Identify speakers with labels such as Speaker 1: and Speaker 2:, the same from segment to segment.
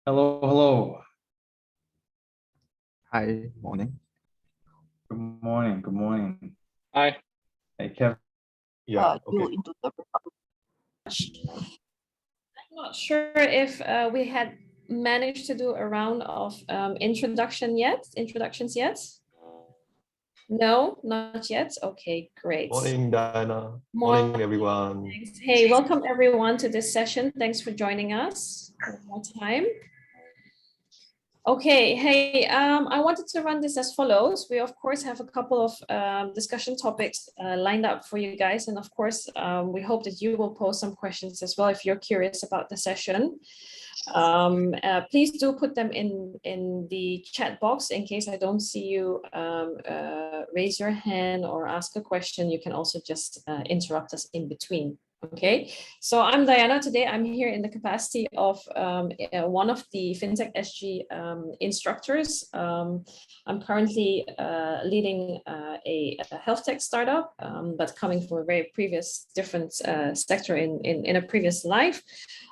Speaker 1: Hello, hello.
Speaker 2: Hi, morning.
Speaker 1: Good morning. Good morning.
Speaker 3: Hi.
Speaker 1: Hey, Kevin.
Speaker 2: Yeah,
Speaker 4: You
Speaker 2: okay.
Speaker 4: into the
Speaker 5: I'm not sure if we had managed to do a round of introductions yet. No, not yet. Okay, great.
Speaker 2: Morning, Diana.
Speaker 5: Morning.
Speaker 2: Morning, everyone.
Speaker 5: Thanks. Hey, welcome everyone to this session. Thanks for joining us one more time. Okay, hey, I wanted to run this as follows. We of course have a couple of discussion topics lined up for you guys. And of course, we hope that you will pose some questions as well if you're curious about the session. Please do put them in the chat box in case I don't see you raise your hand or ask a question. You can also just interrupt us in between. Okay, so I'm Diana. Today I'm here in the capacity of one of the FinTech SG instructors. I'm currently leading a health tech startup, but coming from a very different sector in a previous life.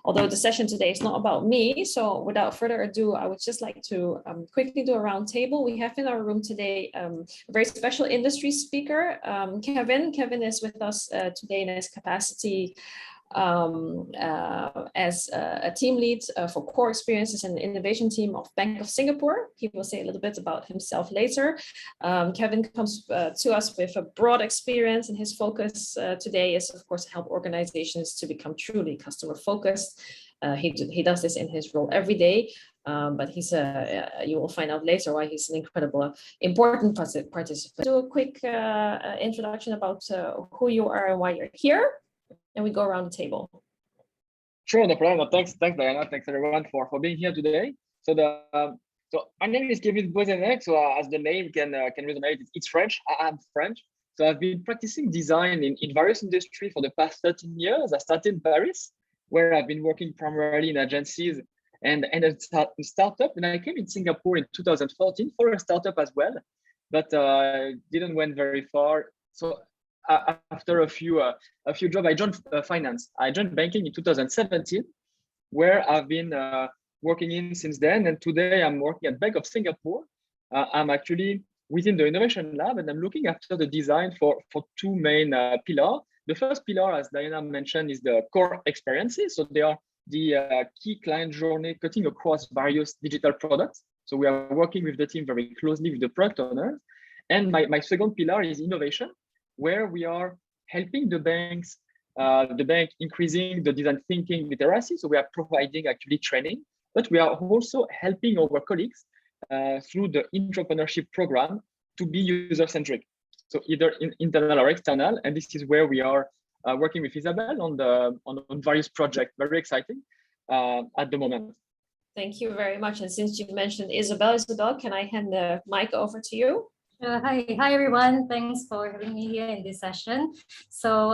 Speaker 5: Although the session today is not about me, so without further ado, I would just like to quickly do a round table. We have in our room today a very special industry speaker, Kevin. Kevin is with us today in his capacity as a team lead for core experiences and innovation team of Bank of Singapore. He will say a little bit about himself later. Kevin comes to us with a broad experience, and his focus today is, of course, help organizations to become truly customer focused. He does this in his role every day, but he's you will find out later why he's an incredible, important participant. Do a quick introduction about who you are and why you're here, and we go around the table.
Speaker 3: Sure, no problem. Thanks, Diana. Thanks everyone for being here today. So my name is Kevin Boezennec. So as the name can resonate, it's French. I'm French. So I've been practicing design in various industries for the past 13 years. I started in Paris, where I've been working primarily in agencies and a startup. And I came in Singapore in 2014 for a startup as well, but didn't went very far. So after a few jobs, I joined finance. I joined banking in 2017, where I've been working in since then. And today I'm working at Bank of Singapore. I'm actually within the innovation lab, and I'm looking after the design for two main pillars. The first pillar, as Diana mentioned, is the core experiences. So they are the key client journey cutting across various digital products. So we are working with the team very closely with the product owners. And my second pillar is innovation, where we are helping the bank increasing the design thinking literacy. So we are providing actually training, but we are also helping our colleagues through the entrepreneurship program to be user-centric. So either internal or external. And this is where we are working with Isabel on various projects. Very exciting at the moment.
Speaker 5: Thank you very much. And since you mentioned Isabel, can I hand the mic over to you?
Speaker 6: Hi everyone. Thanks for having me here in this session. So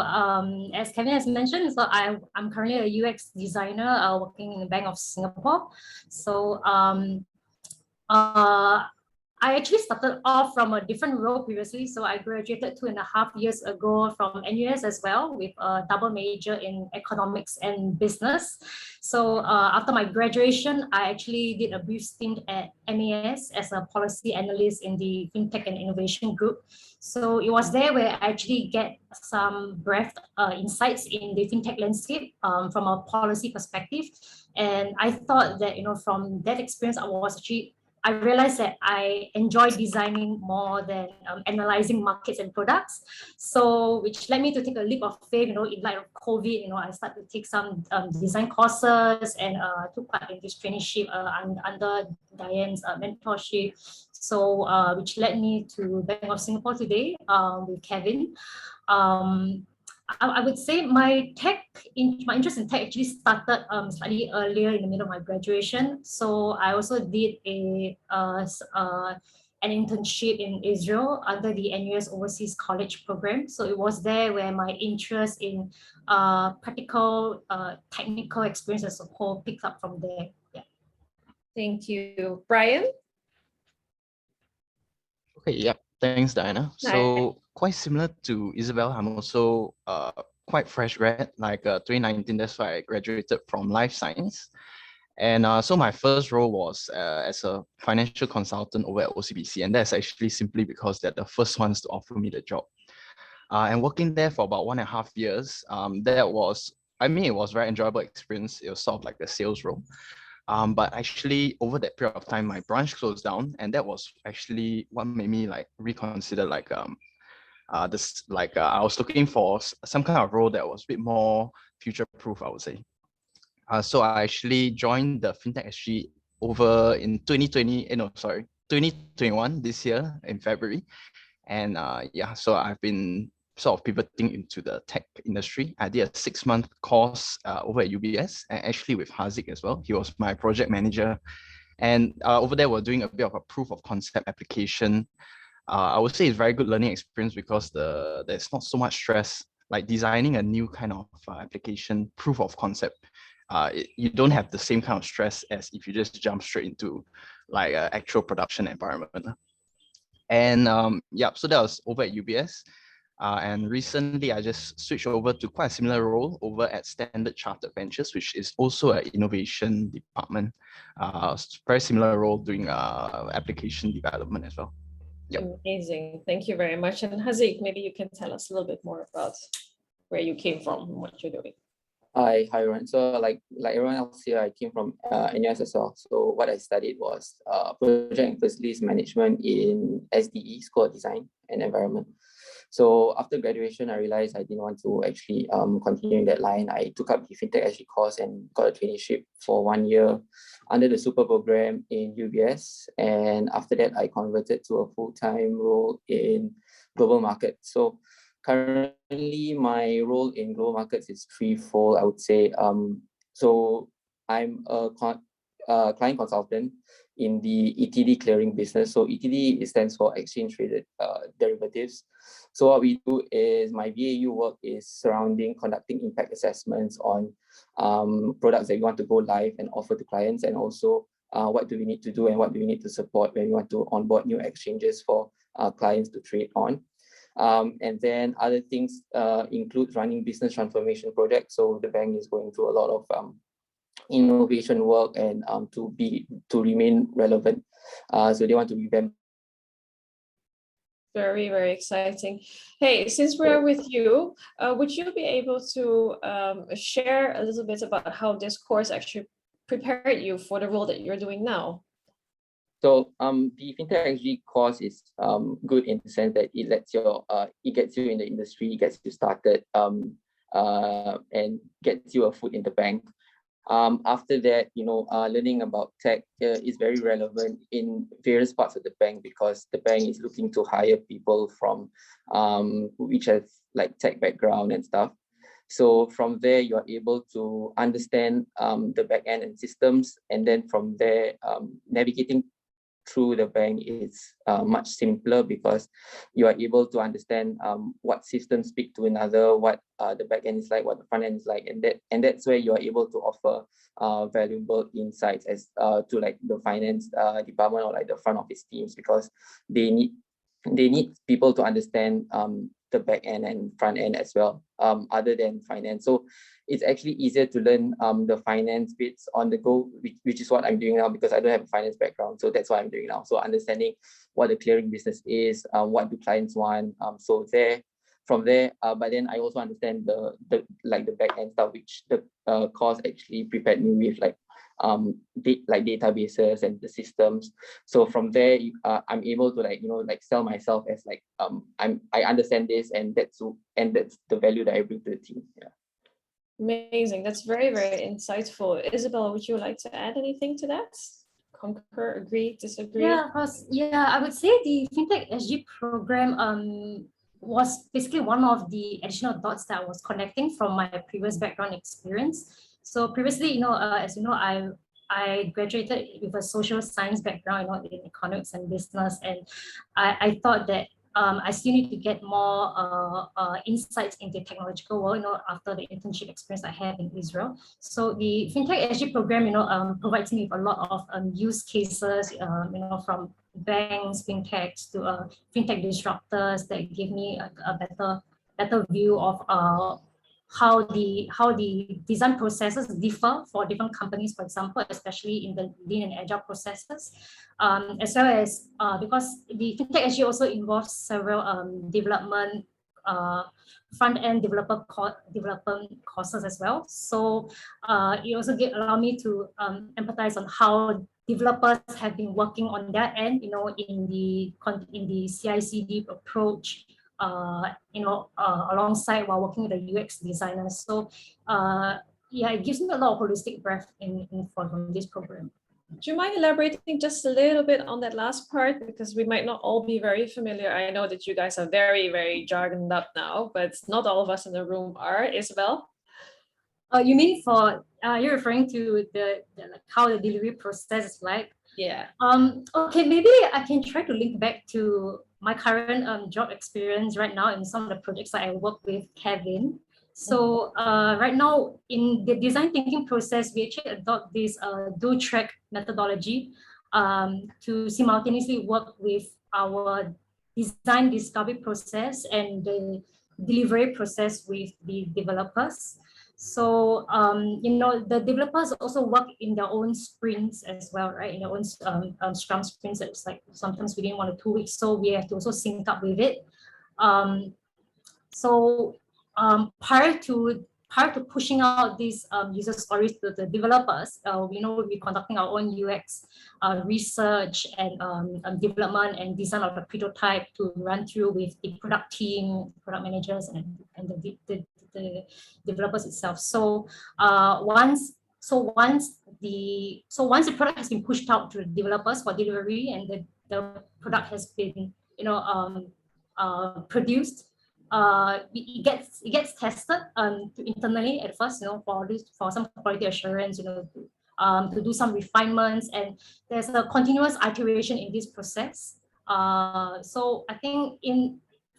Speaker 6: as Kevin has mentioned, so I'm currently a UX designer working in the Bank of Singapore. So I actually started off from a different role previously. So I graduated 2.5 years ago from NUS as well, with a double major in economics and business. So after my graduation, I actually did a brief stint at MAS as a policy analyst in the FinTech and Innovation Group. So it was there where I actually get some breadth insights in the FinTech landscape from a policy perspective. And I thought that, from that experience, I realized that I enjoy designing more than analyzing markets and products. So, which led me to take a leap of faith, in light of COVID, I started to take some design courses and took part in this traineeship under Diane's mentorship. So, which led me to Bank of Singapore today with Kevin. I would say my interest in tech actually started slightly earlier in the middle of my graduation. So I also did an internship in Israel under the NUS Overseas College program. So it was there where my interest in practical, technical experience as a whole picked up from there. Yeah.
Speaker 5: Thank you. Bryan?
Speaker 2: Okay, yeah. Thanks, Diana.
Speaker 5: Hi.
Speaker 2: So quite similar to Isabel, I'm also quite fresh grad, like 2019. That's why I graduated from life science. And so my first role was as a financial consultant over at OCBC, and that's actually simply because they're the first ones to offer me the job. And working there for about 1.5 years, that was, I mean, it was a very enjoyable experience. It was sort of like a sales role. But actually over that period of time, my branch closed down, and that was actually what made me like reconsider like I was looking for some kind of role that was a bit more future-proof, I would say. So I actually joined the FinTech SG over in 2021 this year in February. And yeah, so I've been sort of pivoting into the tech industry. I did a 6-month course over at UBS, and actually with Haziq as well. He was my project manager. And over there, we're doing a bit of a proof of concept application. I would say it's very good learning experience because there's not so much stress, like designing a new kind of application proof of concept. You don't have the same kind of stress as if you just jump straight into like an actual production environment. And yeah, so that was over at UBS. And recently, I just switched over to quite a similar role over at Standard Chartered Ventures, which is also an innovation department. Very similar role doing application development as well. Yep.
Speaker 5: Amazing. Thank you very much. And Haziq, maybe you can tell us a little bit more about where you came from and what you're doing.
Speaker 4: Hi everyone. So like everyone else here, I came from NUS as well. So what I studied was project and facilities management in SDE, School of Design and Environment. So after graduation, I realized I didn't want to actually continue in that line. I took up the FinTech SG course and got a traineeship for 1 year under the super program in UBS. And after that, I converted to a full-time role in global markets. So currently, my role in global markets is threefold, I would say. So I'm a client consultant in the ETD clearing business. So ETD stands for exchange traded derivatives. So what we do is my BAU work is surrounding conducting impact assessments on products that we want to go live and offer to clients, and also what do we need to do and what do we need to support when we want to onboard new exchanges for clients to trade on. And then other things include running business transformation projects. So the bank is going through a lot of innovation work and to remain relevant. So they want to revamp.
Speaker 5: Very, very exciting. Hey, since we're with you, would you be able to share a little bit about how this course actually prepared you for the role that you're doing now?
Speaker 4: So the FinTech SG course is good in the sense that it lets it gets you in the industry, gets you started, and gets you a foot in the bank. After that, learning about tech is very relevant in various parts of the bank, because the bank is looking to hire people from which has like tech background and stuff. So from there, you're able to understand the back end and systems, and then from there, navigating through the bank is much simpler, because you are able to understand what systems speak to another, what the back end is like, what the front end is like, and that's where you are able to offer valuable insights as to like the finance department or like the front office teams, because they need people to understand the back end and front end as well, other than finance. So it's actually easier to learn the finance bits on the go, which is what I'm doing now, because I don't have a finance background. So that's what I'm doing now. So understanding what the clearing business is, what do clients want. From there, but then I also understand the back end stuff, which the course actually prepared me with, like databases and the systems. So from there, I'm able to sell myself as I understand this, and that's the value that I bring to the team. Yeah.
Speaker 5: Amazing. That's very, very insightful. Isabel, would you like to add anything to that? Concur, agree, disagree?
Speaker 6: Yeah, I would say the FinTech SG program was basically one of the additional dots that I was connecting from my previous background experience. So previously, as you know, I graduated with a social science background, in economics and business, and I thought that I still need to get more insights into the technological world, after the internship experience I had in Israel. So the FinTech SG program, provides me with a lot of use cases, from banks, fintechs to fintech disruptors that give me a better view of how the design processes differ for different companies, for example, especially in the lean and agile processes, as well as because the FinTech SG also involves several development front-end development courses as well. So it also allow me to empathize on how developers have been working on their end, in the CI/CD approach, alongside while working with the UX designers. So yeah, it gives me a lot of holistic breadth from this program.
Speaker 5: Do you mind elaborating just a little bit on that last part? Because we might not all be very familiar. I know that you guys are very, very jargoned up now, but not all of us in the room are. Isabel?
Speaker 6: You mean you're referring to the how the delivery process is like?
Speaker 5: Yeah.
Speaker 6: Okay, maybe I can try to link back to my current job experience right now in some of the projects that I work with Kevin. So right now in the design thinking process, we actually adopt this dual track methodology to simultaneously work with our design discovery process and the delivery process with the developers. So the developers also work in their own sprints as well, right? In their own Scrum sprints. It's like sometimes within 1 or 2 weeks, so we have to also sync up with it. Prior to pushing out these user stories to the developers, we'll be conducting our own UX research and development and design of the prototype to run through with the product team, product managers, and the developers itself. So once the product has been pushed out to the developers for delivery and the product has been produced, it gets tested internally at first, for some quality assurance, to do some refinements, and there's a continuous iteration in this process. So I think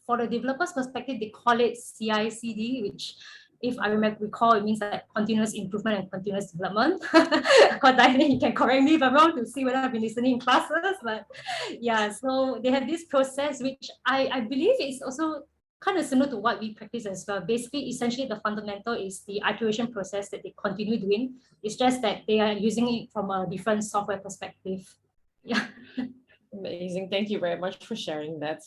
Speaker 6: for the developers' perspective, they call it CI/CD, which, if I recall, it means that continuous improvement and continuous development. You can correct me if I'm wrong to see whether I've been listening in classes, but yeah, so they have this process, which I believe is also kind of similar to what we practice as well. Basically, essentially, the fundamental is the iteration process that they continue doing. It's just that they are using it from a different software perspective. Yeah.
Speaker 5: Amazing. Thank you very much for sharing that.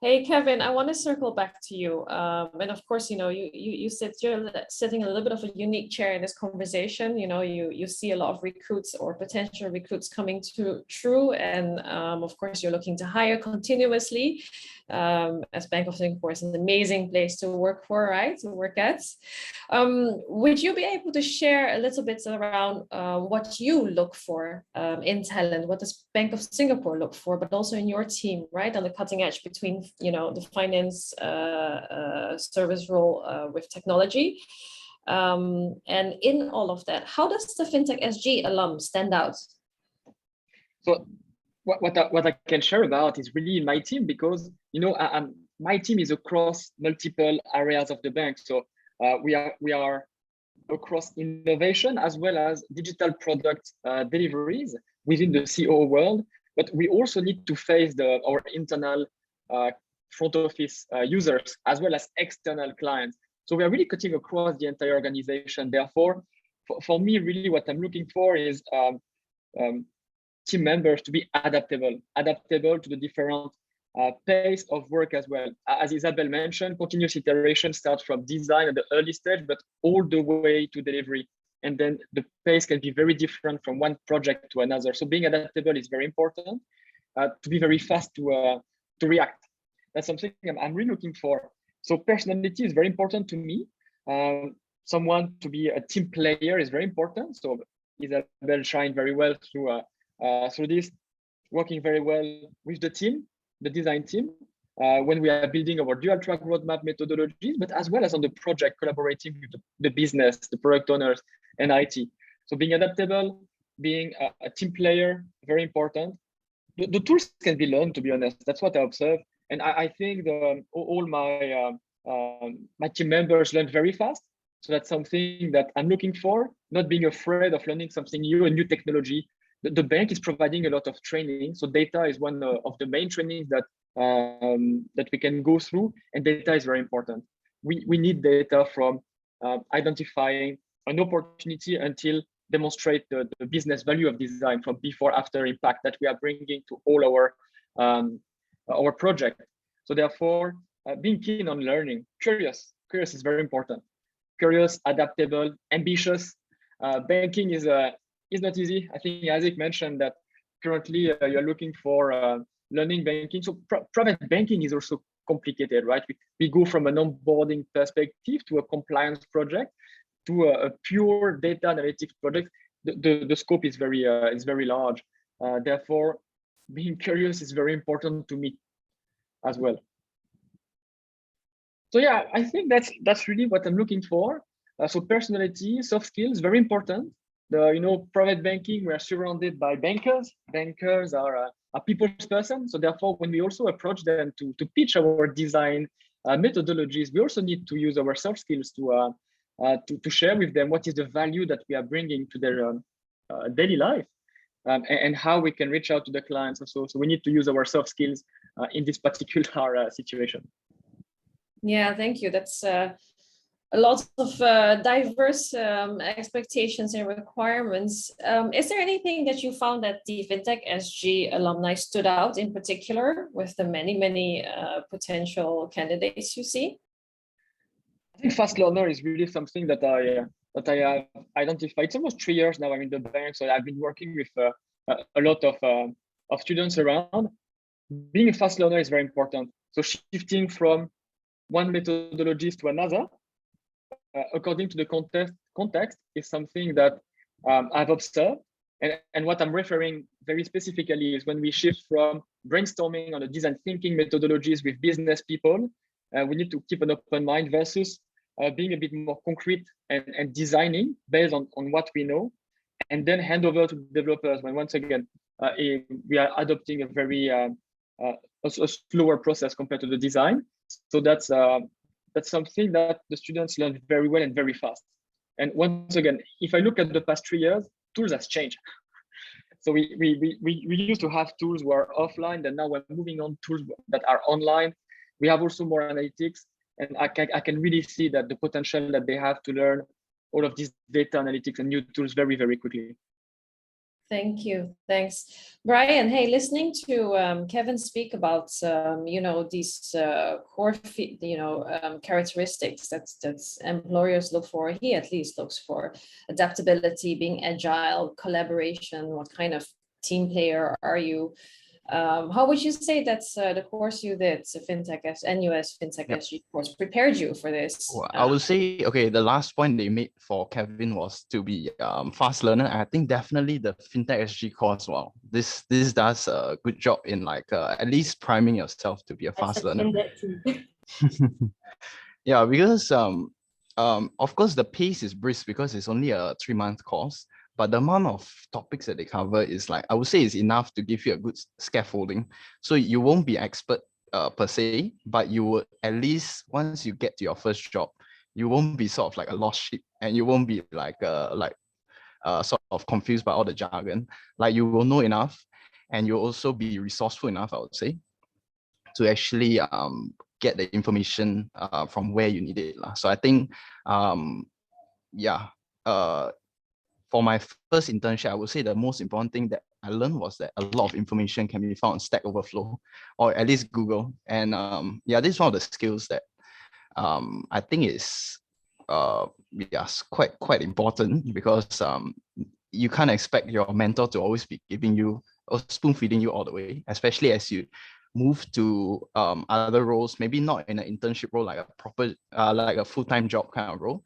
Speaker 5: Hey, Kevin, I want to circle back to you. And of course, you said you're sitting a little bit of a unique chair in this conversation. You see a lot of recruits or potential recruits coming through. And of course, you're looking to hire continuously. As Bank of Singapore is an amazing place to work for, right? To work at. Would you be able to share a little bit around what you look for in talent? What does Bank of Singapore look for, but also in your team, right? On the cutting edge between, the finance service role with technology. And in all of that, how does the FinTech SG alum stand out?
Speaker 3: So what I can share about is really my team, because my team is across multiple areas of the bank. So we are across innovation as well as digital product deliveries within the COO world. But we also need to face our internal front office users as well as external clients. So we are really cutting across the entire organization. Therefore, for me, really what I'm looking for is team members to be adaptable to the different pace of work as well. As Isabel mentioned, continuous iteration starts from design at the early stage, but all the way to delivery. And then the pace can be very different from one project to another. So being adaptable is very important, to be very fast to react. That's something I'm really looking for. So personality is very important to me. Someone to be a team player is very important. So Isabel shined very well through this, working very well with the team, the design team, when we are building our dual track roadmap methodologies, but as well as on the project, collaborating with the business, the product owners, and IT. So being adaptable, being a team player, very important. The tools can be learned, to be honest. That's what I observe. And I think all my team members learn very fast. So that's something that I'm looking for, not being afraid of learning something new, a new technology. The bank is providing a lot of training. So data is one of the main trainings that we can go through, and data is very important. We need data from identifying an opportunity until demonstrate the business value of design from before after impact that we are bringing to all our project. So therefore, being keen on learning, curious is very important. Curious, adaptable, ambitious. Banking is not easy. I think Haziq mentioned that currently you're looking for learning banking. So private banking is also complicated, right? We go from an onboarding perspective to a compliance project to a pure data analytics project. The scope is very large. Therefore, being curious is very important to me as well. So yeah, I think that's really what I'm looking for. So personality, soft skills, very important. Private banking, we are surrounded by bankers. Bankers are people's person. So therefore, when we also approach them to pitch our design methodologies, we also need to use our soft skills to share with them what is the value that we are bringing to their daily life, and how we can reach out to the clients. So we need to use our soft skills in this particular situation.
Speaker 5: Yeah, thank you. That's a lot of diverse expectations and requirements. Is there anything that you found that the FinTech SG alumni stood out in particular with the many potential candidates you see?
Speaker 3: I think fast learner is really something that I have identified. It's almost 3 years now I'm in the bank, so I've been working with a lot of students around. Being a fast learner is very important. So shifting from one methodology to another, according to the context is something that I've observed. And what I'm referring very specifically is when we shift from brainstorming on the design thinking methodologies with business people, we need to keep an open mind versus being a bit more concrete and designing based on what we know, and then hand over to developers when once again we are adopting a very a slower process compared to the design. So that's something that the students learn very well and very fast. And once again, if I look at the past 3 years, tools has changed. So we used to have tools who are offline, and now we're moving on tools that are online. We have also more analytics, and I can really see that the potential that they have to learn all of these data analytics and new tools very, very quickly.
Speaker 5: Thank you. Thanks, Bryan. Hey, listening to Kevin speak about these core characteristics that employers look for. He at least looks for adaptability, being agile, collaboration. What kind of team player are you? How would you say that's the course you did, the NUS Fintech SG course, prepared you for this?
Speaker 2: Well, I would say, okay, the last point they made for Kevin was to be fast learner. I think definitely the Fintech SG course, wow, this does a good job in at least priming yourself to be a fast learner. Yeah, because of course the pace is brisk because it's only a 3-month course. But the amount of topics that they cover is I would say is enough to give you a good scaffolding. So you won't be expert per se, but you would at least, once you get to your first job, you won't be sort of like a lost sheep, and you won't be sort of confused by all the jargon. You will know enough, and you'll also be resourceful enough, I would say, to actually get the information from where you need it. So I think, for my first internship, I would say the most important thing that I learned was that a lot of information can be found on Stack Overflow, or at least Google. And this is one of the skills that I think is quite important, because you can't expect your mentor to always be giving you or spoon feeding you all the way, especially as you move to other roles, maybe not in an internship role, like a proper like a full-time job kind of role.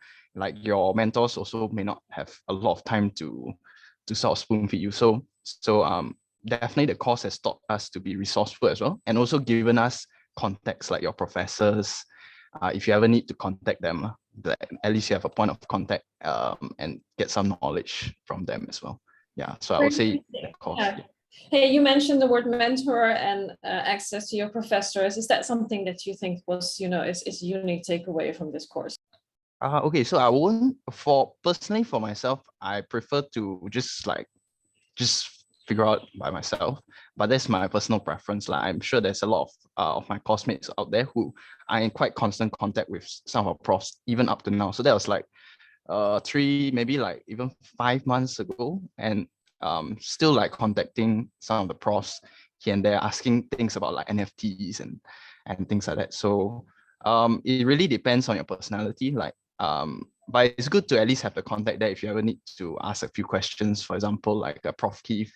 Speaker 2: Your mentors also may not have a lot of time to sort of spoon feed you. So definitely the course has taught us to be resourceful as well, and also given us contacts like your professors. If you ever need to contact them, at least you have a point of contact and get some knowledge from them as well. Yeah, so I would say the course.
Speaker 5: Yeah. Hey, you mentioned the word mentor and access to your professors. Is that something that you think was, is a unique takeaway from this course?
Speaker 2: Okay, so I won't, personally for myself, I prefer to just figure out by myself, but that's my personal preference. I'm sure there's a lot of my classmates out there who are in quite constant contact with some of our profs, even up to now. So that was maybe like even 5 months ago, and still like contacting some of the profs here and there, asking things about like NFTs and things like that. So it really depends on your personality. But it's good to at least have the contact there if you ever need to ask a few questions. For example, like Prof. Keith,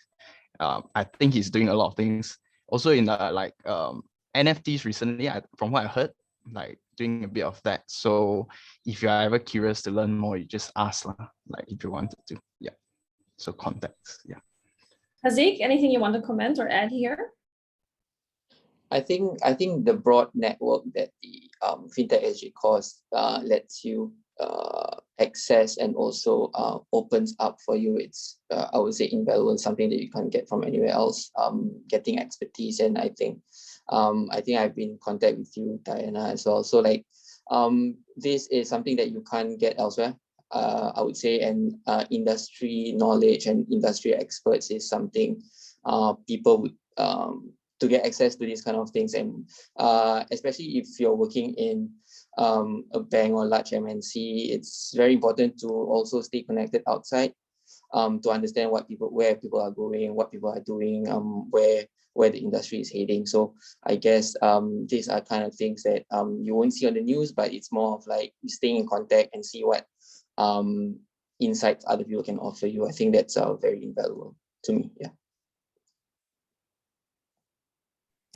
Speaker 2: I think he's doing a lot of things. Also in NFTs recently, from what I heard, like doing a bit of that. So if you're ever curious to learn more, you just ask like if you wanted to. Yeah. So contacts. Yeah.
Speaker 5: Haziq, anything you want to comment or add here?
Speaker 4: I think the broad network that the FinTech SG course lets you access and also opens up for you, it's I would say invaluable, something that you can't get from anywhere else. Getting expertise, and I think I've been in contact with you, Diana, as well. So like this is something that you can't get elsewhere. I would say, and industry knowledge and industry experts is something people would to get access to these kind of things, and especially if you're working in a bank or large MNC, it's very important to also stay connected outside to understand where people are going, what people are doing, where the industry is heading. So I guess these are kind of things that you won't see on the news, but it's more of like staying in contact and see what insights other people can offer you. I think that's very invaluable to me. Yeah.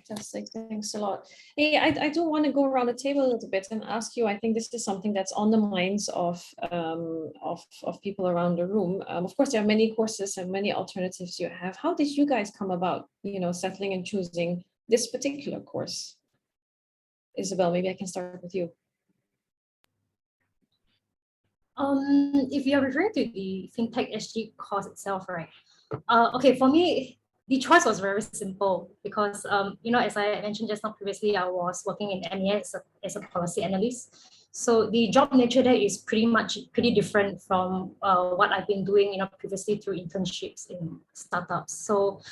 Speaker 5: Fantastic, thanks a lot. Hey, I do want to go around the table a little bit and ask you, I think this is something that's on the minds of people around the room. Of course, there are many courses and many alternatives you have. How did you guys come about, settling and choosing this particular course? Isabel, maybe I can start with you.
Speaker 6: If you're referring to the FinTech SG course itself, right? Okay, for me, the choice was very simple because, as I mentioned just now previously, I was working in NUS as a policy analyst. So the job nature there is pretty different from what I've been doing, previously through internships in startups. So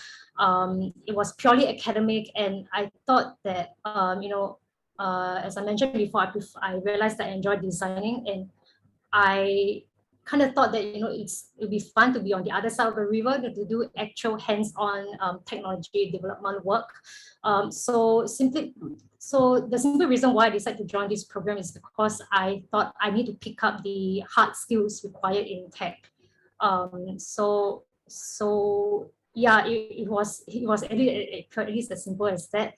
Speaker 6: it was purely academic, and I thought that, as I mentioned before, I realized that I enjoyed designing, and I kind of thought that it would be fun to be on the other side of the river to do actual hands-on technology development work. So the simple reason why I decided to join this program is because I thought I need to pick up the hard skills required in tech. So yeah, it was at least as simple as that.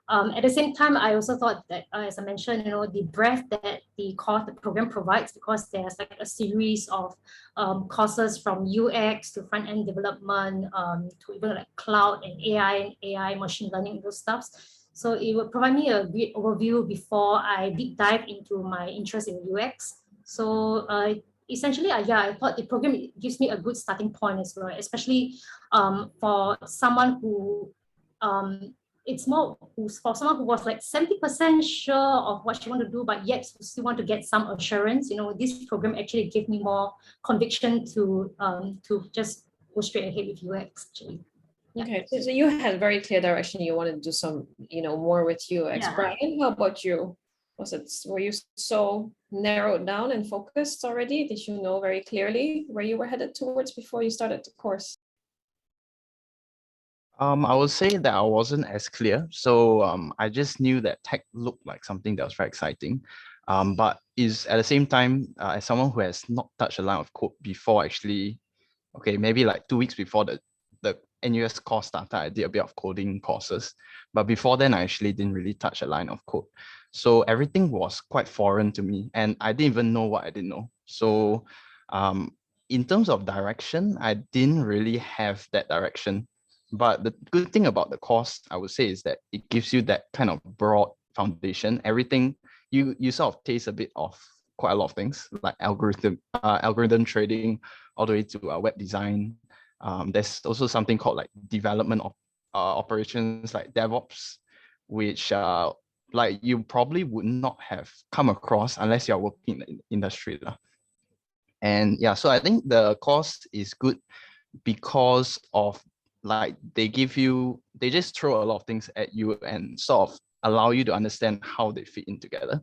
Speaker 6: At the same time, I also thought that, as I mentioned, the breadth that the program provides, because there's like a series of courses from UX to front-end development to even like cloud and AI, machine learning, those stuffs. So it would provide me a great overview before I deep dive into my interest in UX. So essentially, I thought the program gives me a good starting point as well, especially for someone who for someone who was like 70% sure of what she wanted to do, but yet still want to get some assurance. This program actually gave me more conviction to just go straight ahead with UX. Actually.
Speaker 5: Yeah. Okay, so you had very clear direction. You wanted to do some, more with UX. Yeah. Bryan, how about you? Were you so narrowed down and focused already? Did you know very clearly where you were headed towards before you started the course?
Speaker 2: I would say that I wasn't as clear. So I just knew that tech looked like something that was very exciting. But is at the same time, as someone who has not touched a line of code before, actually, okay, maybe like 2 weeks before the NUS course started, I did a bit of coding courses. But before then, I actually didn't really touch a line of code. So everything was quite foreign to me, and I didn't even know what I didn't know. So in terms of direction, I didn't really have that direction. But the good thing about the course, I would say, is that it gives you that kind of broad foundation. Everything, you sort of taste a bit of quite a lot of things, like algorithm trading, all the way to web design. There's also something called like development of operations, like DevOps, which like you probably would not have come across unless you're working in the industry. And yeah, so I think the course is good because of like they just throw a lot of things at you and sort of allow you to understand how they fit in together.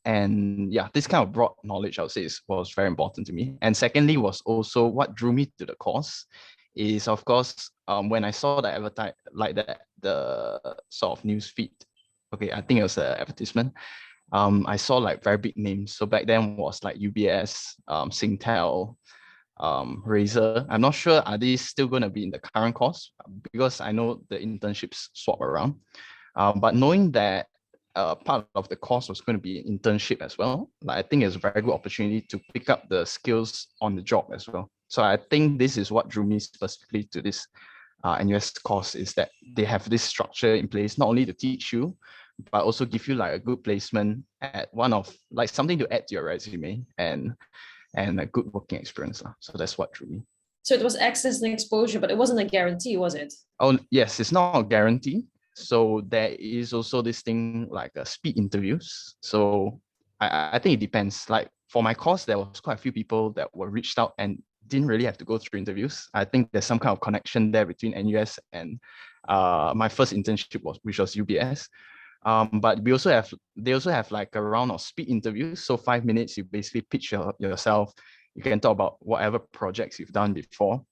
Speaker 2: And yeah, this kind of broad knowledge, I would say, was very important to me. And secondly, was also what drew me to the course is, of course, when I saw the advertise like that, the sort of news feed. Okay, I think it was an advertisement. I saw like very big names. So back then was like UBS, Singtel, Razer. I'm not sure, are these still going to be in the current course? Because I know the internships swap around. But knowing that part of the course was going to be an internship as well, like, I think it's a very good opportunity to pick up the skills on the job as well. So I think this is what drew me specifically to this NUS course, is that they have this structure in place, not only to teach you, but also give you like a good placement at one of, like, something to add to your resume and a good working experience. So that's what drew me.
Speaker 5: So it was access and exposure, but it wasn't a guarantee, was it?
Speaker 2: Oh yes, it's not a guarantee. So there is also this thing like speed interviews. So I think it depends. Like for my course, there was quite a few people that were reached out and didn't really have to go through interviews. I think there's some kind of connection there between NUS and my first internship which was UBS. But they also have like a round of speed interviews. So 5 minutes, you basically pitch yourself. You can talk about whatever projects you've done before.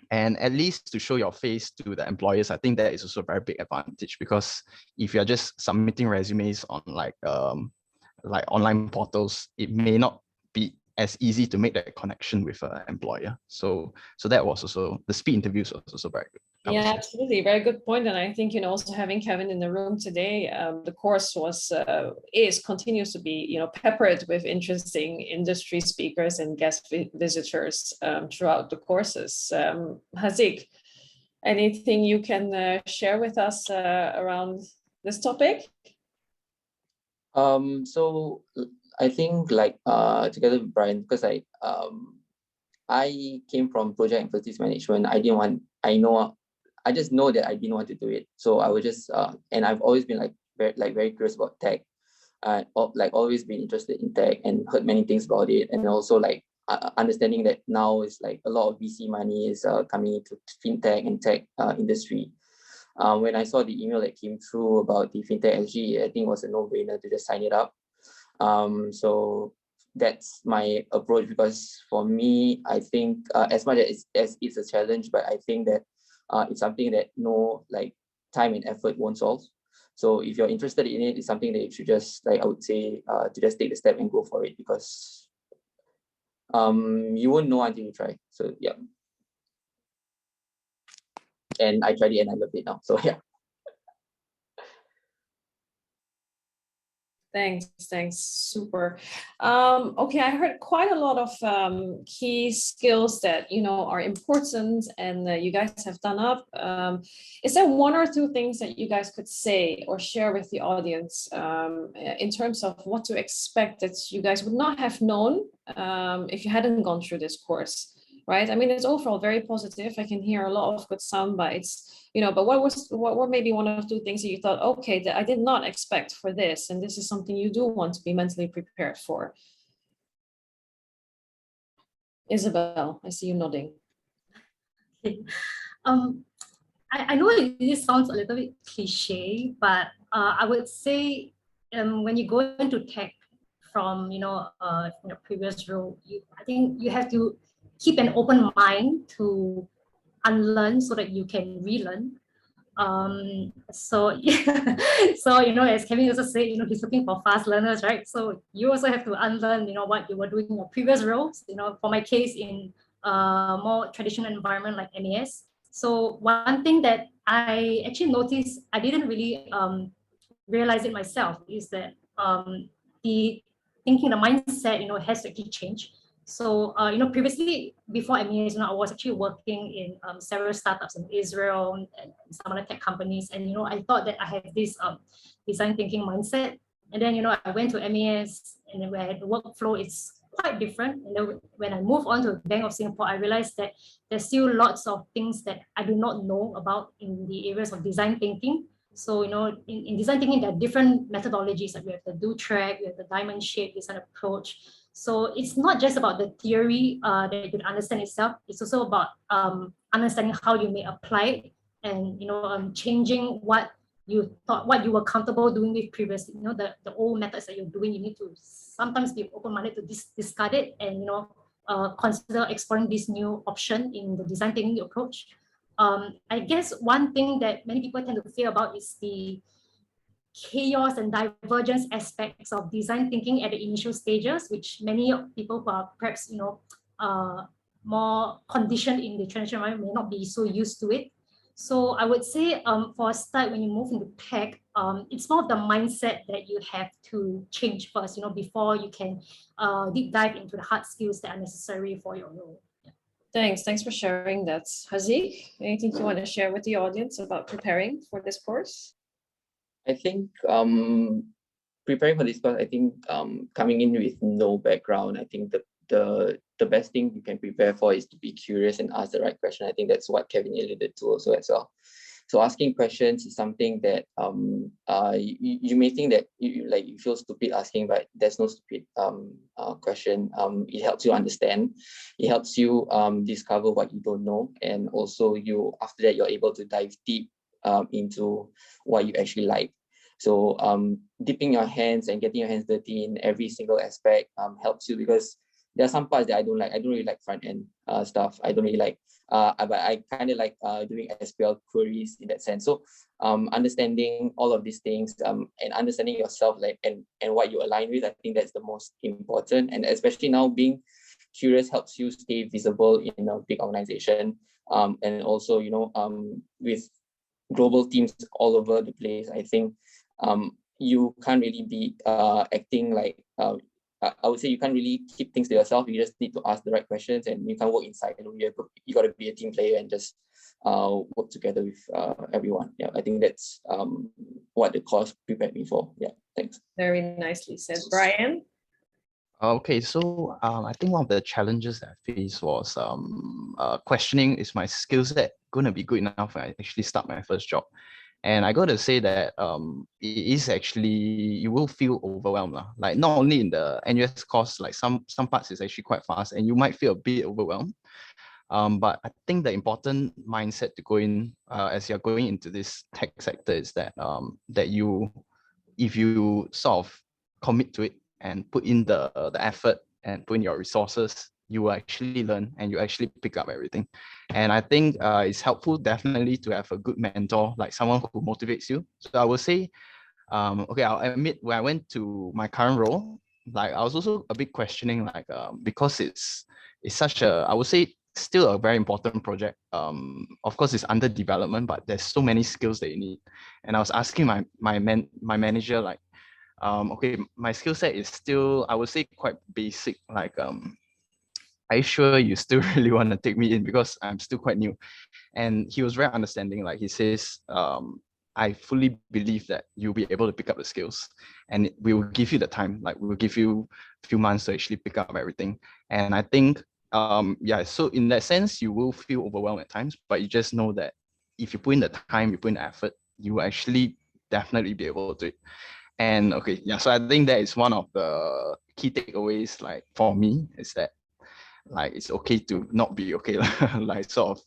Speaker 2: And at least to show your face to the employers, I think that is also a very big advantage, because if you're just submitting resumes on like online portals, it may not be as easy to make that connection with an employer. So that was also, the speed interviews was also very good.
Speaker 5: Yeah, absolutely. Very good point. And I think, also having Kevin in the room today, the course continues to be, peppered with interesting industry speakers and guest visitors throughout the courses. Haziq, anything you can share with us around this topic?
Speaker 4: So I think like together with Bryan, because I came from project and facilities management. I just know that I didn't want to do it. So I was just and I've always been very curious about tech. Always been interested in tech and heard many things about it, and also understanding that now is like a lot of VC money is coming into fintech and tech industry. When I saw the email that came through about the FinTech SG, I think it was a no-brainer to just sign it up. So that's my approach, because for me, I think as much as it's a challenge, but I think that it's something that time and effort won't solve. So if you're interested in it, it's something that you should just, I would say, to just take the step and go for it, because you won't know until you try. So yeah. And I tried it and I love it now. So yeah.
Speaker 5: Thanks, super. Okay, I heard quite a lot of key skills that are important, and you guys have done up. Is there one or two things that you guys could say or share with the audience in terms of what to expect that you guys would not have known if you hadn't gone through this course? Right? I mean, it's overall very positive. I can hear a lot of good sound bites. But what were maybe one or two things that you thought, okay, that I did not expect for this, and this is something you do want to be mentally prepared for? Isabel, I see you nodding.
Speaker 6: Okay. I know this sounds a little bit cliche, but I would say when you go into tech from previous role, I think you have to keep an open mind to unlearn so that you can relearn. So as Kevin also said, he's looking for fast learners, right? So you also have to unlearn, what you were doing in your previous roles. For my case, in more traditional environment like NAS. So one thing that I actually noticed, I didn't really realize it myself, is that the thinking, the mindset, has to actually change. So, previously, before MEAs, I was actually working in several startups in Israel and some other tech companies. And, I thought that I had this design thinking mindset. And then, I went to MEAs, and then where the workflow is quite different. And then when I moved on to Bank of Singapore, I realized that there's still lots of things that I do not know about in the areas of design thinking. So, in design thinking, there are different methodologies. Like we have the do track, we have the diamond shape design approach. So it's not just about the theory that you can understand itself. It's also about understanding how you may apply it, and changing what you thought what you were comfortable doing with previously. The old methods that you're doing, you need to sometimes be open-minded to discard it and consider exploring this new option in the design thinking approach. I guess one thing that many people tend to fear about is the chaos and divergence aspects of design thinking at the initial stages, which many people who are perhaps more conditioned in the traditional environment may not be so used to it. So I would say for a start, when you move into tech, it's more of the mindset that you have to change first, before you can deep dive into the hard skills that are necessary for your role.
Speaker 5: Thanks for sharing that. Haziq, anything you want to share with the audience about preparing for this course?
Speaker 4: I think preparing for this course, I think coming in with no background, I think the best thing you can prepare for is to be curious and ask the right question. I think that's what Kevin alluded to also as well. So asking questions is something that you may think that you feel stupid asking, but there's no stupid question. It helps you understand. It helps you discover what you don't know, and also after that you're able to dive deep into what you actually like. So dipping your hands and getting your hands dirty in every single aspect helps you, because there are some parts that I don't like. I don't really like front end stuff. I don't really like, but I kind of like doing SQL queries in that sense. So understanding all of these things and understanding yourself and what you align with, I think that's the most important. And especially now, being curious helps you stay visible in a big organization. And also, with global teams all over the place, I think you can't really be acting like, I would say you can't really keep things to yourself. You just need to ask the right questions, and you can work inside. You got to be a team player and just work together with everyone. Yeah, I think that's what the course prepared me for. Yeah, thanks.
Speaker 5: Very nicely said. Bryan?
Speaker 2: Okay, so I think one of the challenges that I faced was questioning, is my skill set going to be good enough when I actually start my first job? And I got to say that it is actually, you will feel overwhelmed. Like not only in the NUS course, like some parts is actually quite fast and you might feel a bit overwhelmed. But I think the important mindset to go in as you're going into this tech sector is that if you sort of commit to it and put in the effort and put in your resources, you will actually learn and you actually pick up everything. And I think it's helpful definitely to have a good mentor, like someone who motivates you. So I would say, okay, I'll admit when I went to my current role, like I was also a bit questioning, like because it's such a, I would say, still a very important project. Of course, it's under development, but there's so many skills that you need. And I was asking my manager, like, okay, my skill set is still, I would say, quite basic. Like, are you sure you still really want to take me in, because I'm still quite new? And he was very understanding. Like he says, I fully believe that you'll be able to pick up the skills, and we will give you the time. Like we will give you a few months to actually pick up everything. And I think, yeah, so in that sense, you will feel overwhelmed at times, but you just know that if you put in the time, you put in the effort, you will actually definitely be able to do it. And okay, yeah, so I think that is one of the key takeaways, like for me, is that like it's okay to not be okay, like sort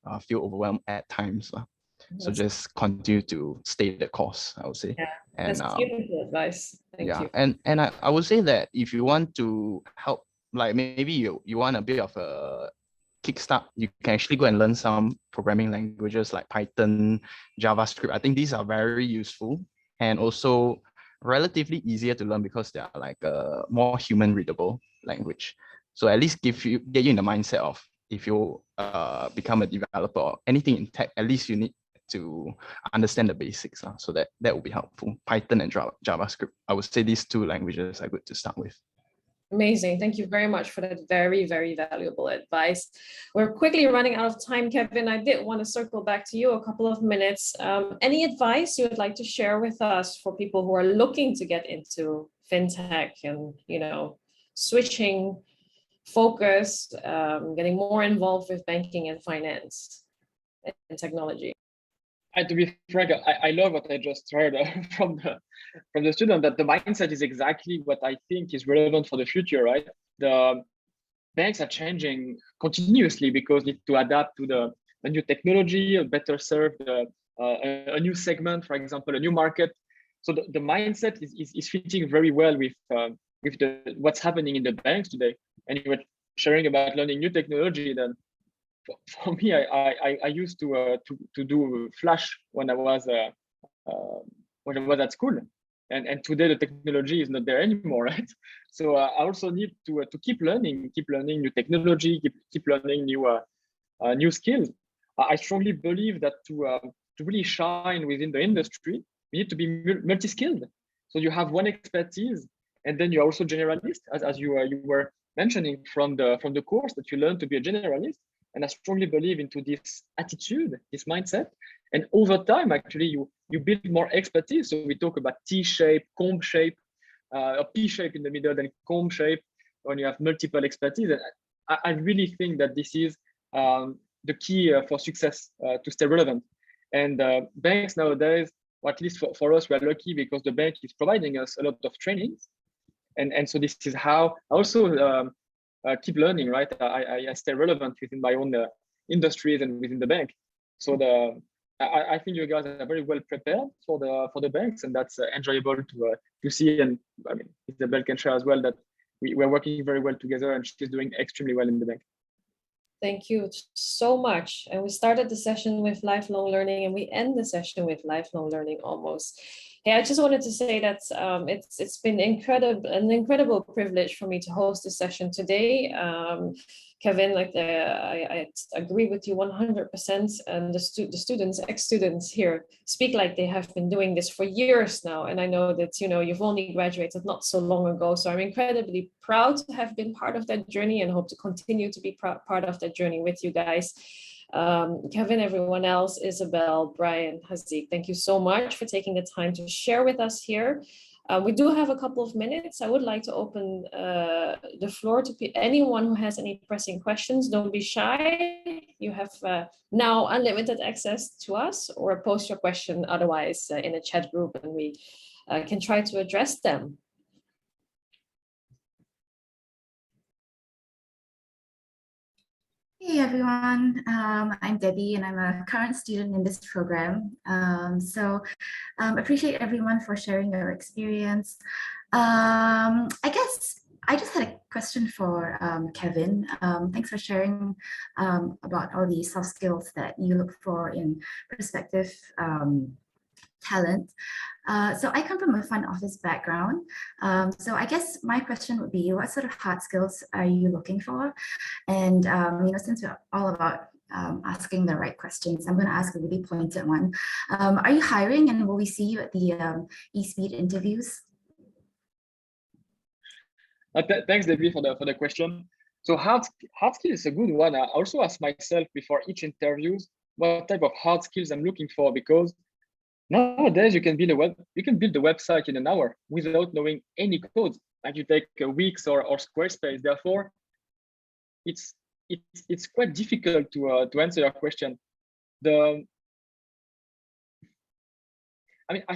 Speaker 2: of feel overwhelmed at times. So just continue to stay the course, I would say.
Speaker 5: Yeah,
Speaker 2: and
Speaker 5: that's beautiful advice. Thank you.
Speaker 2: And I would say that if you want to help, like maybe you want a bit of a kickstart, you can actually go and learn some programming languages like Python, JavaScript. I think these are very useful and also relatively easier to learn because they are like a more human readable language. So at least get you in the mindset of, if you become a developer or anything in tech, at least you need to understand the basics. So that will be helpful. Python and JavaScript, I would say these two languages are good to start with.
Speaker 5: Amazing. Thank you very much for that very, very valuable advice. We're quickly running out of time, Kevin. I did want to circle back to you a couple of minutes. Any advice you would like to share with us for people who are looking to get into fintech and, switching focus, getting more involved with banking and finance and technology?
Speaker 3: To be frank, I love what I just heard from the student, that the mindset is exactly what I think is relevant for the future, right? The banks are changing continuously because they need to adapt to the new technology, better serve a new segment, for example, a new market. So the mindset is fitting very well with what's happening in the banks today. And you were sharing about learning new technology. Then for me, I used to do Flash when I was at school, and today the technology is not there anymore, right? So I also need to keep learning new technology, keep learning new skills. I strongly believe that to really shine within the industry, we need to be multi-skilled. So you have one expertise, and then you're also generalist, as you were mentioning from the course that you learn to be a generalist. And I strongly believe into this attitude, this mindset. And over time, actually, you build more expertise. So we talk about T-shape, comb shape, or P-shape in the middle, then comb shape, when you have multiple expertise. And I really think that this is the key for success, to stay relevant. And banks nowadays, or at least for us, we're lucky because the bank is providing us a lot of trainings. And so this is how I also keep learning, right? I stay relevant within my own industries and within the bank. So I think you guys are very well prepared for the banks, and that's enjoyable to see. And I mean, Isabel can share as well that we're working very well together, and she's doing extremely well in the bank.
Speaker 5: Thank you so much. And we started the session with lifelong learning, and we end the session with lifelong learning almost. Hey, I just wanted to say that it's been an incredible privilege for me to host this session today. Kevin, like I agree with you 100%. And the students, ex-students here speak like they have been doing this for years now. And I know that, you've only graduated not so long ago. So I'm incredibly proud to have been part of that journey and hope to continue to be part of that journey with you guys. Kevin, everyone else, Isabel, Bryan, Haziq, thank you so much for taking the time to share with us here. We do have a couple of minutes. I would like to open the floor to anyone who has any pressing questions. Don't be shy. You have now unlimited access to us, or post your question otherwise in a chat group, and we can try to address them.
Speaker 7: Hey everyone, I'm Debbie and I'm a current student in this program. Appreciate everyone for sharing your experience. I guess I just had a question for Kevin. Thanks for sharing about all the soft skills that you look for in prospective talent. So I come from a front office background. So I guess my question would be, what sort of hard skills are you looking for? And since we're all about asking the right questions, I'm going to ask a really pointed one. Are you hiring, and will we see you at the eSpeed interviews?
Speaker 3: Thanks, Debbie, for the question. So hard skill is a good one. I also ask myself before each interviews what type of hard skills I'm looking for, because nowadays you can build the website in an hour without knowing any code. Like you take Wix or Squarespace. Therefore, it's quite difficult to answer your question. I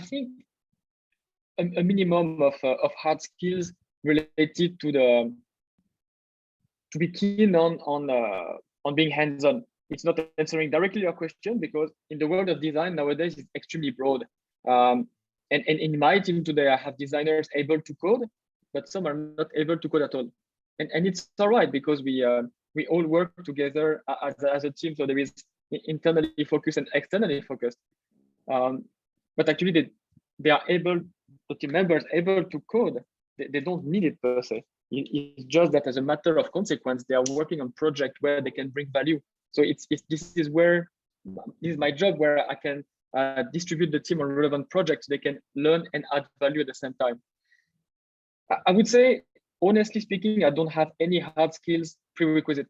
Speaker 3: think a minimum of hard skills related to be keen on being hands-on. It's not answering directly your question, because in the world of design nowadays, it's extremely broad. And in my team today, I have designers able to code, but some are not able to code at all. And it's all right, because we all work together as a team. So there is internally focused and externally focused. But actually, the team members able to code. They don't need it per se. It's just that as a matter of consequence, they are working on projects where they can bring value. So this is my job, where I can distribute the team on relevant projects. They can learn and add value at the same time. I would say, honestly speaking, I don't have any hard skills prerequisite.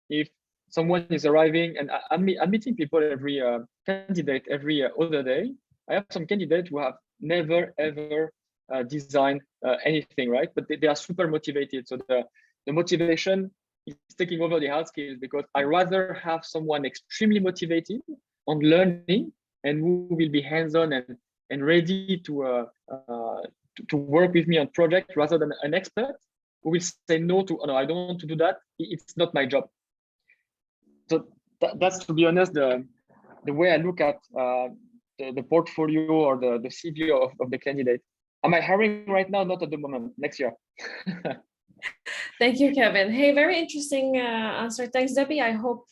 Speaker 3: If someone is arriving, and I'm meeting people every candidate every other day, I have some candidates who have never ever designed anything, right? But they are super motivated. So the motivation is taking over the hard skills, because I rather have someone extremely motivated on learning and who will be hands-on and ready to work with me on project, rather than an expert who will say no, I don't want to do that. It's not my job. So that's, to be honest, the way I look at the portfolio or the CV of the candidate. Am I hiring right now? Not at the moment. Next year.
Speaker 5: Thank you, Kevin. Hey, very interesting answer. Thanks, Debbie. I hope,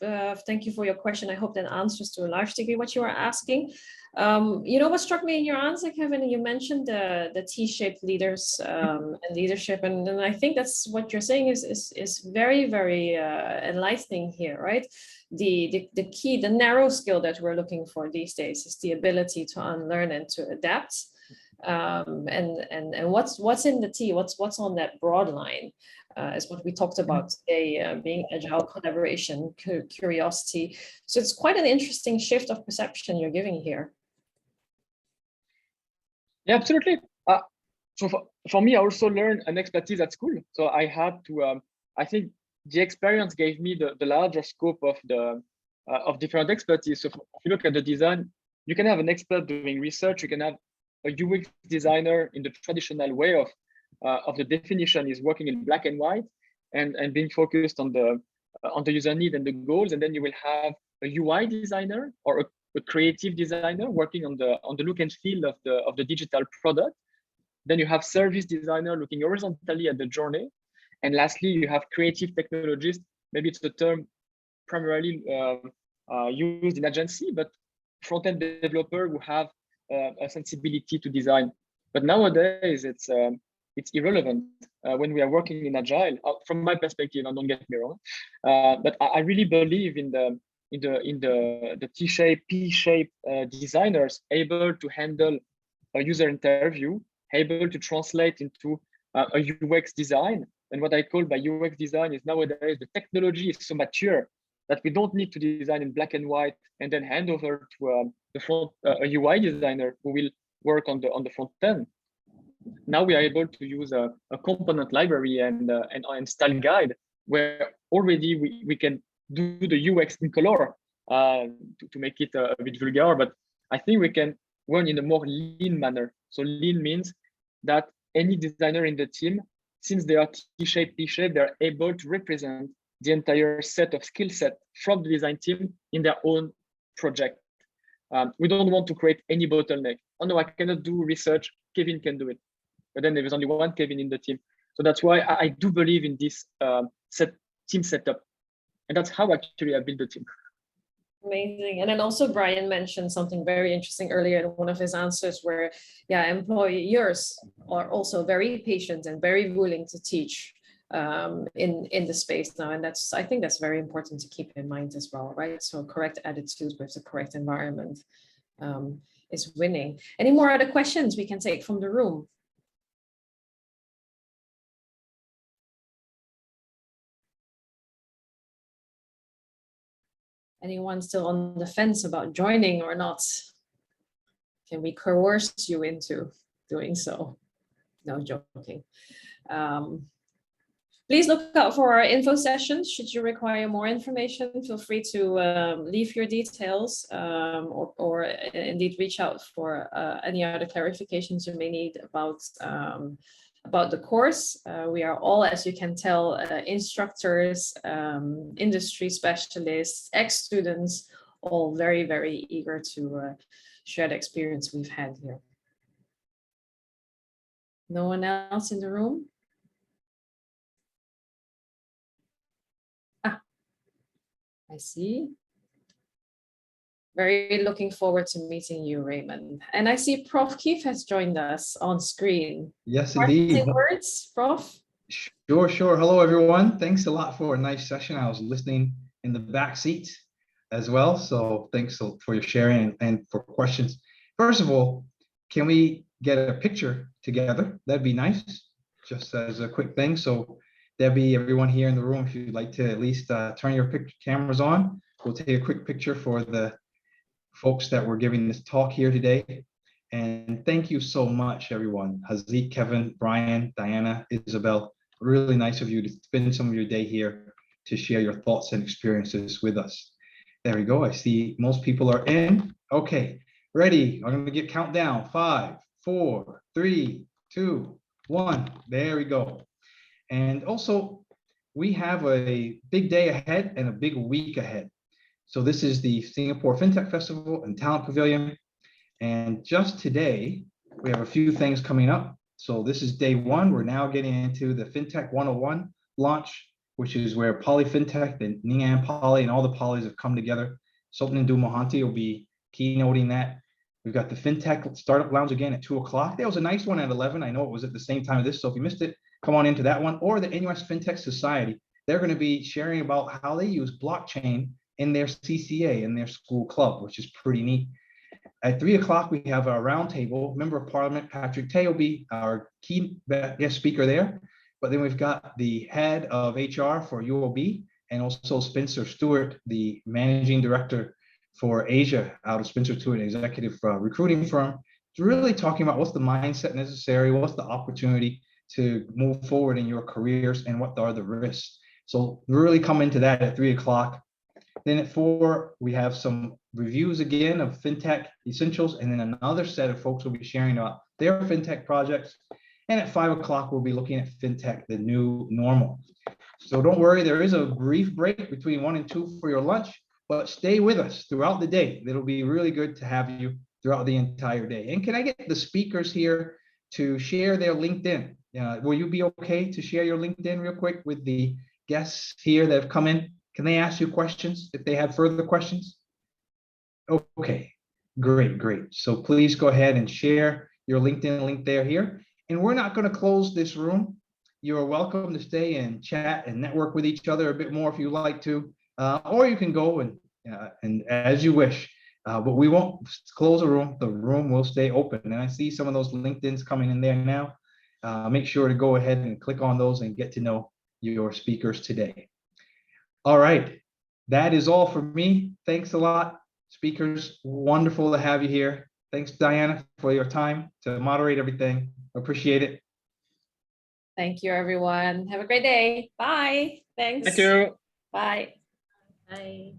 Speaker 5: thank you for your question. I hope that answers to a large degree what you are asking. You know what struck me in your answer, Kevin? You mentioned the T-shaped leaders and leadership, and I think that's what you're saying is very, very enlightening here, right? The key, the narrow skill that we're looking for these days is the ability to unlearn and to adapt. And what's in the T, what's on that broad line is what we talked about today, being agile, collaboration, curiosity. So it's quite an interesting shift of perception you're giving here.
Speaker 3: Yeah, absolutely. So for me, I also learned an expertise at school. So I had to, I think the experience gave me the larger scope of different expertise. So if you look at the design, you can have an expert doing research, you can have a UX designer in the traditional way of the definition is working in black and white and being focused on the user need and the goals. And then you will have a UI designer or a creative designer working on the look and feel of the digital product. Then you have service designer looking horizontally at the journey. And lastly, you have creative technologist. Maybe it's the term primarily used in agency, but front-end developer who have a sensibility to design. But nowadays it's irrelevant when we are working in agile. From my perspective, and don't get me wrong, but I really believe in the T-shape, P-shape designers able to handle a user interview, able to translate into a UX design. And what I call by UX design is nowadays the technology is so mature that we don't need to design in black and white and then hand over to a UI designer who will work on the front end. Now we are able to use a component library and style guide where already we can do the UX in color to make it a bit vulgar, but I think we can work in a more lean manner. So lean means that any designer in the team, since they are T-shaped, P-shaped, they're able to represent the entire set of skill set from the design team in their own project. We don't want to create any bottleneck. Oh no, I cannot do research. Kevin can do it. But then there is only one Kevin in the team. So that's why I do believe in this team setup. And that's how actually I built the team.
Speaker 5: Amazing. And then also Bryan mentioned something very interesting earlier in one of his answers where, yeah, employers are also very patient and very willing to teach in the space now. And I think that's very important to keep in mind as well, right? So correct attitudes with the correct environment is winning. Any more other questions we can take from the room? Anyone still on the fence about joining or not? Can we coerce you into doing so? No, joking. Please look out for our info sessions. Should you require more information, feel free to leave your details or indeed reach out for any other clarifications you may need about the course. We are all, as you can tell, instructors, industry specialists, ex-students, all very, very eager to share the experience we've had here. No one else in the room? Ah, I see. Very looking forward to meeting you, Raymond. And I see Prof. Keith has joined us on screen.
Speaker 1: Yes, indeed.
Speaker 5: Words, Prof?
Speaker 1: Sure. Hello, everyone. Thanks a lot for a nice session. I was listening in the back seat as well. So thanks for your sharing and for questions. First of all, can we get a picture together? That'd be nice, just as a quick thing. So Debbie, everyone here in the room, if you'd like to at least turn your cameras on, we'll take a quick picture for the folks that were giving this talk here today. And thank you so much, everyone. Haziq, Kevin, Bryan, Diana, Isabel, really nice of you to spend some of your day here to share your thoughts and experiences with us. There we go. I see most people are in. Okay, ready. I'm going to get countdown. 5, 4, 3, 2, 1. There we go. And also, we have a big day ahead and a big week ahead. So this is the Singapore FinTech Festival and Talent Pavilion. And just today, we have a few things coming up. So this is day one. We're now getting into the FinTech 101 launch, which is where Poly FinTech, the Ningan Poly, and all the polys have come together. Sultan Indu Mohanty will be keynoting that. We've got the FinTech Startup Lounge again at 2 o'clock. That was a nice one at 11. I know it was at the same time of this, so if you missed it, come on into that one. Or the NUS FinTech Society. They're going to be sharing about how they use blockchain in their CCA, in their school club, which is pretty neat. At 3 o'clock, we have our roundtable. Member of Parliament Patrick Tay will be our key guest speaker there. But then we've got the head of HR for UOB, and also Spencer Stewart, the managing director for Asia out of Spencer Stewart, an executive recruiting firm. It's really talking about what's the mindset necessary, what's the opportunity to move forward in your careers, and what are the risks. So really come into that at 3 o'clock. Then at 4, we have some reviews again of FinTech essentials, and then another set of folks will be sharing about their FinTech projects. And at 5 o'clock, we'll be looking at FinTech, the new normal. So don't worry, there is a brief break between 1 and 2 for your lunch, but stay with us throughout the day. It'll be really good to have you throughout the entire day. And can I get the speakers here to share their LinkedIn? Will you be okay to share your LinkedIn real quick with the guests here that have come in? Can they ask you questions if they have further questions? Okay, great. So please go ahead and share your LinkedIn link here. And we're not going to close this room. You're welcome to stay and chat and network with each other a bit more if you like to, or you can go and as you wish. But we won't close the room. The room will stay open. And I see some of those LinkedIns coming in there now. Make sure to go ahead and click on those and get to know your speakers today. All right, that is all for me. Thanks a lot, speakers. Wonderful to have you here. Thanks, Diana, for your time to moderate everything. Appreciate it.
Speaker 5: Thank you, everyone. Have a great day. Bye. Thanks.
Speaker 3: Thank you.
Speaker 5: Bye.
Speaker 6: Bye.